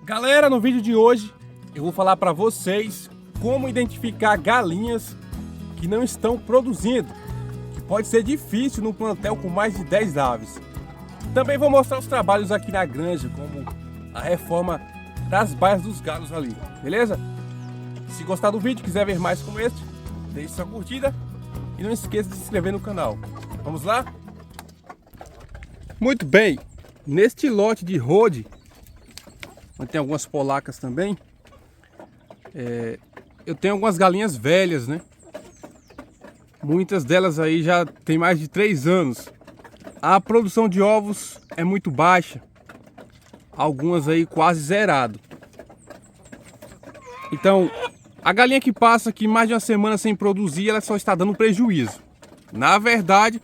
Galera, no vídeo de hoje eu vou falar para vocês como identificar galinhas que não estão produzindo, que pode ser difícil num plantel com mais de 10 aves. Também vou mostrar os trabalhos aqui na granja, como a reforma das baias dos galos ali, beleza? Se gostar do vídeo, quiser ver mais como este, deixe sua curtida e não esqueça de se inscrever no canal. Vamos lá? Muito bem, neste lote de Rhode, onde tem algumas polacas também, eu tenho algumas galinhas velhas, né? Muitas delas aí já tem mais de 3 anos. A produção de ovos é muito baixa, algumas aí quase zerado. Então, a galinha que passa aqui mais de uma semana sem produzir, ela só está dando prejuízo. Na verdade,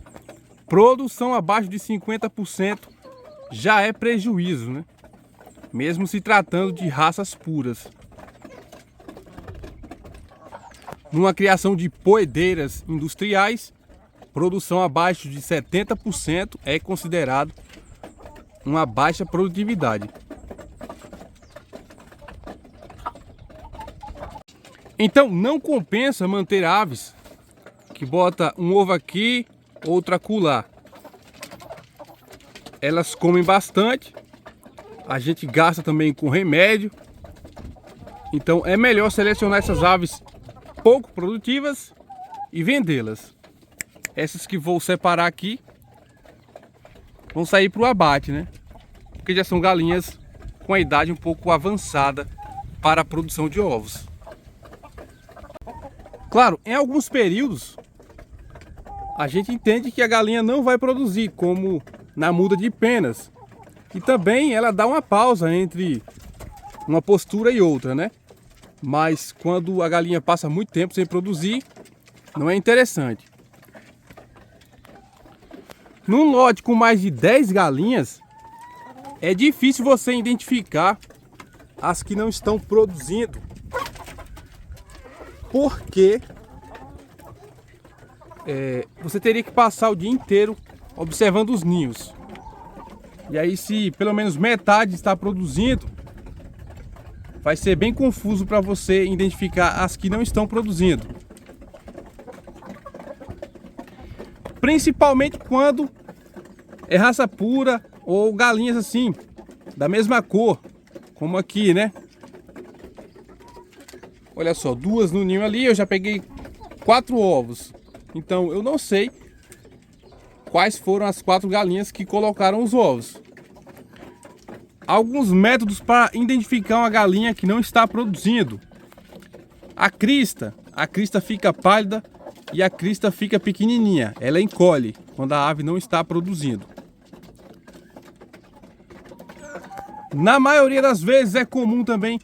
produção abaixo de 50% já é prejuízo, né? Mesmo se tratando de raças puras. Numa criação de poedeiras industriais, produção abaixo de 70% é considerado uma baixa produtividade. Então não compensa manter aves que bota um ovo aqui, outro acolá. Elas comem bastante, a gente gasta também com remédio. Então é melhor selecionar essas aves pouco produtivas e vendê-las. Essas que vou separar aqui vão sair para o abate, né? Porque já são galinhas com a idade um pouco avançada para a produção de ovos. Claro, em alguns períodos a gente entende que a galinha não vai produzir, como na muda de penas. E também ela dá uma pausa entre uma postura e outra, né? Mas quando a galinha passa muito tempo sem produzir, não é interessante. Num lote com mais de 10 galinhas, é difícil você identificar as que não estão produzindo. Porque você teria que passar o dia inteiro observando os ninhos. E aí, se pelo menos metade está produzindo, vai ser bem confuso para você identificar as que não estão produzindo. Principalmente quando é raça pura ou galinhas assim, da mesma cor, como aqui, né? Olha só, 2 no ninho ali, eu já peguei 4 ovos. Então eu não sei quais foram as 4 galinhas que colocaram os ovos. Alguns métodos para identificar uma galinha que não está produzindo. A crista fica pálida e a crista fica pequenininha. Ela encolhe quando a ave não está produzindo. Na maioria das vezes é comum também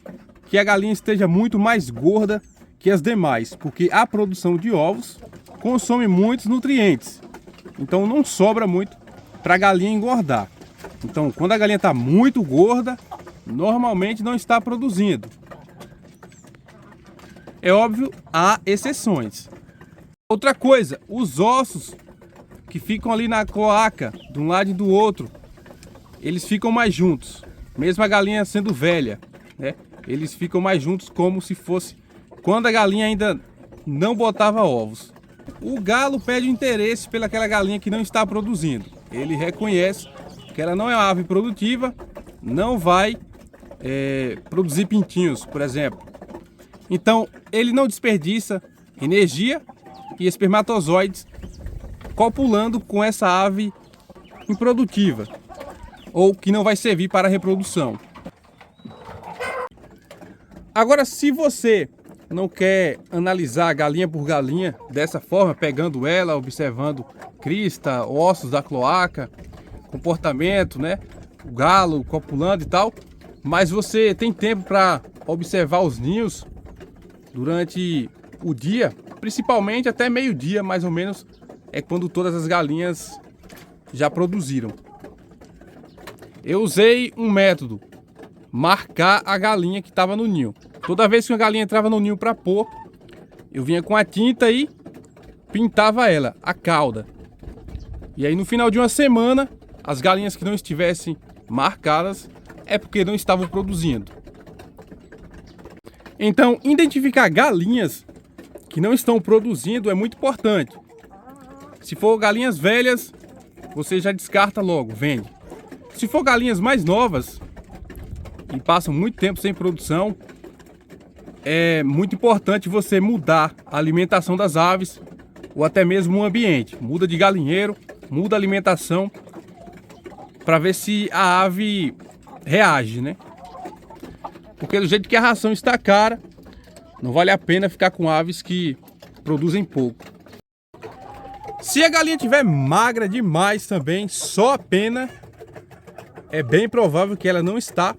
que a galinha esteja muito mais gorda que as demais, porque a produção de ovos consome muitos nutrientes. Então não sobra muito para a galinha engordar. Então quando a galinha está muito gorda, normalmente não está produzindo. É óbvio, há exceções. Outra coisa, os ossos que ficam ali na cloaca, de um lado e do outro, eles ficam mais juntos. Mesmo a galinha sendo velha, né? Eles ficam mais juntos, como se fosse quando a galinha ainda não botava ovos. O galo perde interesse pelaquela galinha que não está produzindo. Ele reconhece que ela não é uma ave produtiva, não vai produzir pintinhos, por exemplo. Então ele não desperdiça energia e espermatozoides copulando com essa ave improdutiva, ou que não vai servir para a reprodução. Agora, se você não quer analisar galinha por galinha dessa forma, pegando ela, observando crista, ossos da cloaca, comportamento, né? O galo copulando e tal, mas você tem tempo para observar os ninhos durante o dia, principalmente até meio-dia, mais ou menos, é quando todas as galinhas já produziram. Eu usei um método, marcar a galinha que estava no ninho. Toda vez que uma galinha entrava no ninho para pôr, eu vinha com a tinta e pintava ela, a cauda. E aí no final de uma semana, as galinhas que não estivessem marcadas é porque não estavam produzindo. Então, identificar galinhas que não estão produzindo é muito importante. Se for galinhas velhas, você já descarta logo, vende. Se for galinhas mais novas e passam muito tempo sem produção, é muito importante você mudar a alimentação das aves ou até mesmo o ambiente. Muda de galinheiro, muda a alimentação para ver se a ave reage, né? Porque do jeito que a ração está cara, não vale a pena ficar com aves que produzem pouco. Se a galinha estiver magra demais também, só a pena, é bem provável que ela não está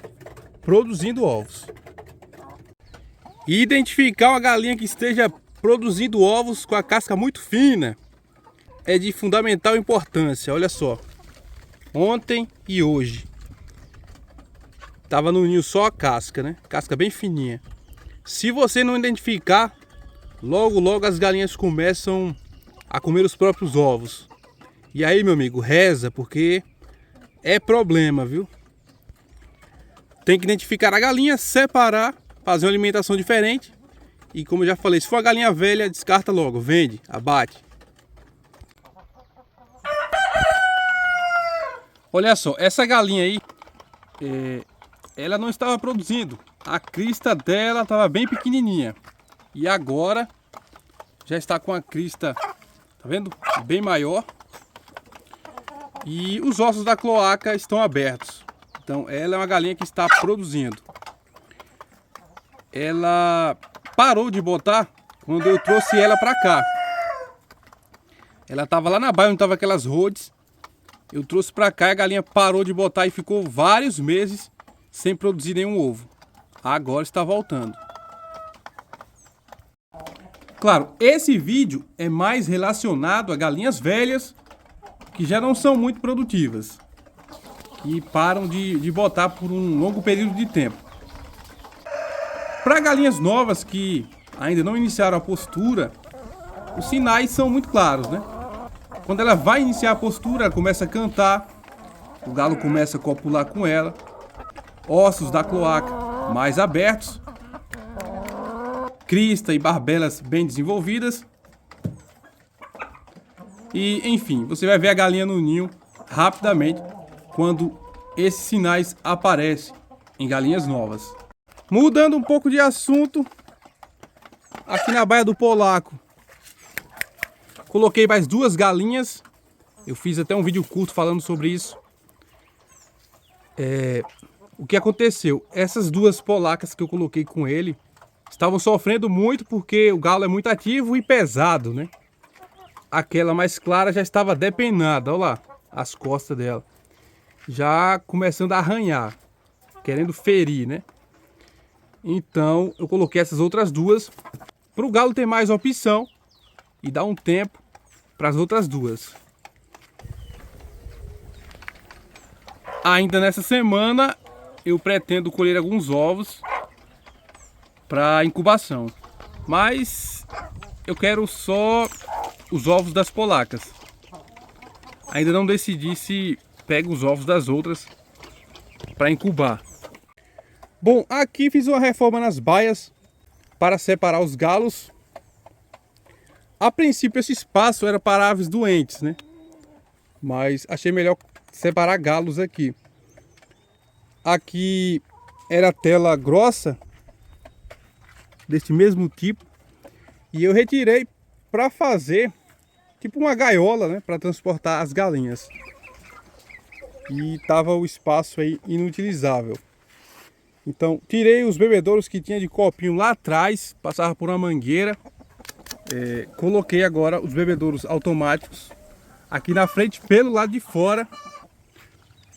produzindo ovos. E identificar uma galinha que esteja produzindo ovos com a casca muito fina é de fundamental importância. Olha só, ontem e hoje estava no ninho só a casca, né? Casca bem fininha. Se você não identificar, logo as galinhas começam a comer os próprios ovos. E aí, meu amigo, reza, porque é problema, viu? Tem que identificar a galinha, separar, fazer uma alimentação diferente. E como eu já falei, se for a galinha velha, descarta logo, vende, abate. Olha só, essa galinha aí, ela não estava produzindo. A crista dela estava bem pequenininha. E agora já está com a crista, tá vendo? Bem maior. E os ossos da cloaca estão abertos. Então ela é uma galinha que está produzindo. Ela parou de botar quando eu trouxe ela para cá. Ela estava lá na baia onde estavam aquelas rodes. Eu trouxe para cá e a galinha parou de botar e ficou vários meses sem produzir nenhum ovo. Agora está voltando. Claro, esse vídeo é mais relacionado a galinhas velhas que já não são muito produtivas, que param de botar por um longo período de tempo. Para galinhas novas que ainda não iniciaram a postura, os sinais são muito claros, né? Quando ela vai iniciar a postura, ela começa a cantar, o galo começa a copular com ela, ossos da cloaca mais abertos, crista e barbelas bem desenvolvidas. E, enfim, você vai ver a galinha no ninho rapidamente quando esses sinais aparecem em galinhas novas. Mudando um pouco de assunto, aqui na baia do Polaco, coloquei mais 2 galinhas. Eu fiz até um vídeo curto falando sobre isso. O que aconteceu? Essas 2 polacas que eu coloquei com ele estavam sofrendo muito porque o galo é muito ativo e pesado, né? Aquela mais clara já estava depenada, olha lá, as costas dela. Já começando a arranhar, querendo ferir, né? Então eu coloquei essas outras 2 para o galo ter mais opção e dar um tempo para as outras 2. Ainda nessa semana eu pretendo colher alguns ovos para incubação, mas eu quero só os ovos das polacas. Ainda não decidi se pego os ovos das outras para incubar. Bom, aqui fiz uma reforma nas baias para separar os galos. A princípio esse espaço era para aves doentes, né? Mas achei melhor separar galos aqui. Aqui era tela grossa, desse mesmo tipo, e eu retirei para fazer tipo uma gaiola, né, para transportar as galinhas. E tava o espaço aí inutilizável. Então tirei os bebedouros que tinha de copinho lá atrás, passava por uma mangueira. Coloquei agora os bebedouros automáticos aqui na frente pelo lado de fora,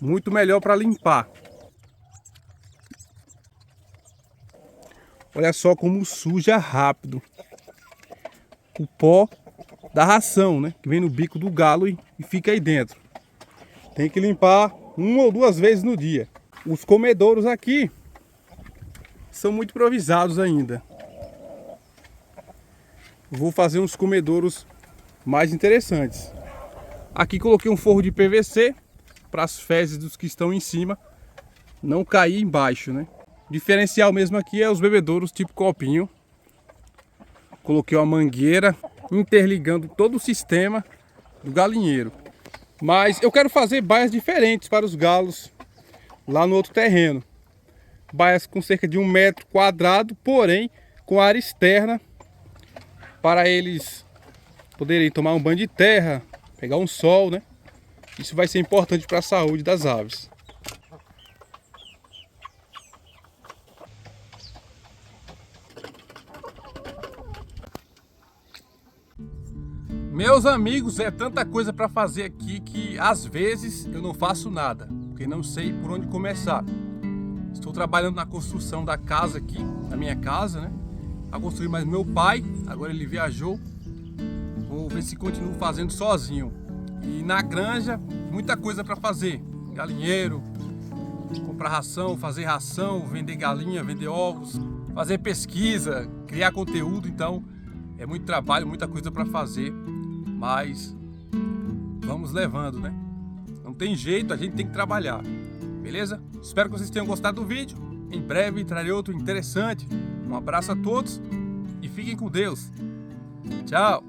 muito melhor para limpar. Olha só como suja rápido o pó da ração, né? Que vem no bico do galo e fica aí dentro. Tem que limpar 1 ou 2 vezes no dia. Os comedouros aqui são muito improvisados ainda. Vou fazer uns comedouros mais interessantes. Aqui coloquei um forro de PVC para as fezes dos que estão em cima não cair embaixo, né? O diferencial mesmo aqui é os bebedouros tipo copinho. Coloquei uma mangueira interligando todo o sistema do galinheiro. Mas eu quero fazer baias diferentes para os galos lá no outro terreno. Baias com cerca de 1 metro quadrado, porém com área externa para eles poderem tomar um banho de terra, pegar um sol, né? Isso vai ser importante para a saúde das aves. Meus amigos, é tanta coisa para fazer aqui que às vezes eu não faço nada, porque não sei por onde começar. Estou trabalhando na construção da casa aqui, da minha casa, né? A construir mais meu pai, agora ele viajou. Vou ver se continuo fazendo sozinho. E na granja, muita coisa para fazer. Galinheiro, comprar ração, fazer ração, vender galinha, vender ovos, fazer pesquisa, criar conteúdo. Então é muito trabalho, muita coisa para fazer. Mas vamos levando, né? Não tem jeito, a gente tem que trabalhar. Beleza? Espero que vocês tenham gostado do vídeo. Em breve trarei outro interessante. Um abraço a todos e fiquem com Deus. Tchau!